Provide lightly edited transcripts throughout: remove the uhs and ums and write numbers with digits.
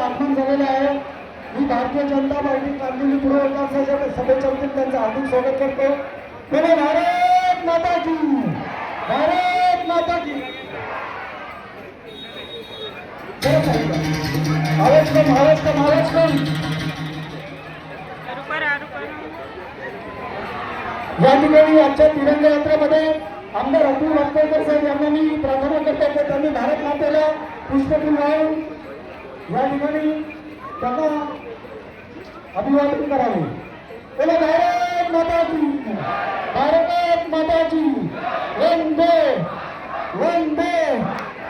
आगमन झालेलं आहे। मी भारतीय जनता पार्टी कांदिवली पूर्व विधानसभा सभेच्या वतीने त्यांचं हार्दिक स्वागत करतो। बोलो भारत माता की, भारत माता की। महाराष्ट्र महाराष्ट्र महाराष्ट्र। या ठिकाणी आजच्या तिरंगा यात्रेमध्ये आमदार अतुल वाटकर साहेब यांना मी प्रार्थना करतो की त्यांनी भारत मातेला पुष्पफुल वाहून या ठिकाणी त्यांना अभिवादन करावे। बोला भारत माता की, भारत माता की, वंदे वंदे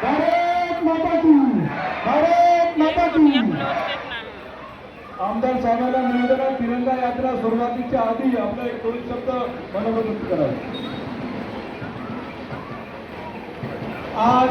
भारत माता की, भारत माता की। आमदार साहेबांना निवेदन आहे, तिरंगा यात्रा सुरुवातीच्या आधी आपला एक दोन शब्द मनोगत करावे। आज